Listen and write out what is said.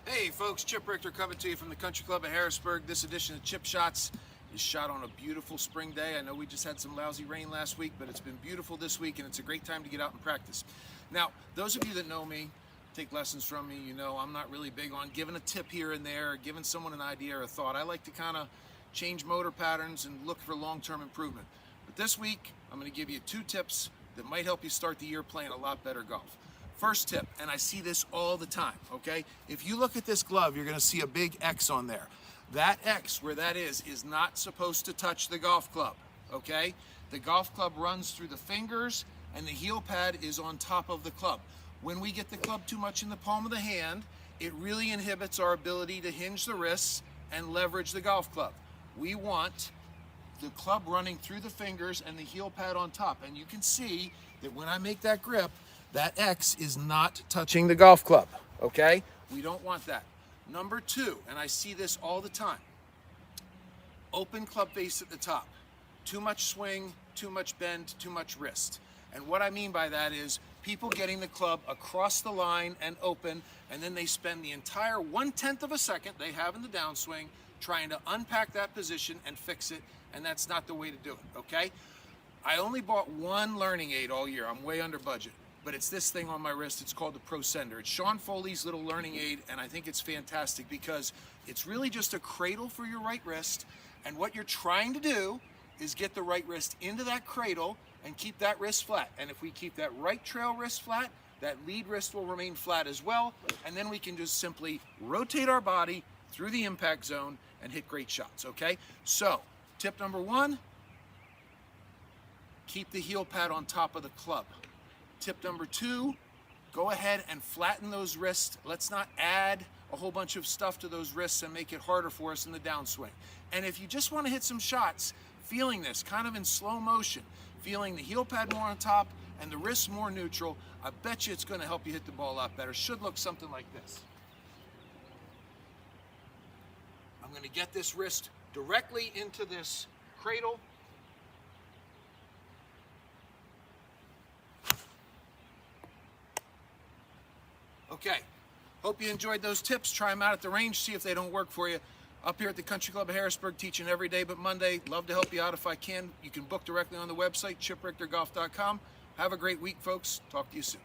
Hey folks, Chip Richter coming to you from the Country Club of Harrisburg. This edition of Chip Shots is shot on a beautiful spring day. I know we just had some lousy rain last week, but it's been beautiful this week and it's a great time to get out and practice. Now, those of you that know me, take lessons from me, you know I'm not really big on giving a tip here and there, giving someone an idea or a thought. I like to kind of change motor patterns and look for long-term improvement. But this week, I'm going to give you 2 tips that might help you start the year playing a lot better golf. First tip, and I see this all the time, okay? If you look at this glove, you're gonna see a big X on there. That X, where that is not supposed to touch the golf club, okay? The golf club runs through the fingers and the heel pad is on top of the club. When we get the club too much in the palm of the hand, it really inhibits our ability to hinge the wrists and leverage the golf club. We want the club running through the fingers and the heel pad on top. And you can see that when I make that grip, that X is not touching the golf club, okay? We don't want that. Number 2, and I see this all the time, open club face at the top. Too much swing, too much bend, too much wrist. And what I mean by that is people getting the club across the line and open, and then they spend the entire 1/10 of a second they have in the downswing trying to unpack that position and fix it, and that's not the way to do it, okay? I only bought one learning aid all year. I'm way under budget. But it's this thing on my wrist. It's called the Pro Sender. It's Sean Foley's little learning aid, and I think it's fantastic because it's really just a cradle for your right wrist, and what you're trying to do is get the right wrist into that cradle and keep that wrist flat. And if we keep that right trail wrist flat, that lead wrist will remain flat as well, and then we can just simply rotate our body through the impact zone and hit great shots, okay? So, tip number 1, keep the heel pad on top of the club. Tip number 2, go ahead and flatten those wrists. Let's not add a whole bunch of stuff to those wrists and make it harder for us in the downswing. And if you just want to hit some shots, feeling this kind of in slow motion, feeling the heel pad more on top and the wrists more neutral, I bet you it's going to help you hit the ball a lot better. Should look something like this. I'm going to get this wrist directly into this cradle. Okay, hope you enjoyed those tips. Try them out at the range, see if they don't work for you. Up here at the Country Club of Harrisburg, teaching every day but Monday. Love to help you out if I can. You can book directly on the website, chiprichtergolf.com. Have a great week, folks. Talk to you soon.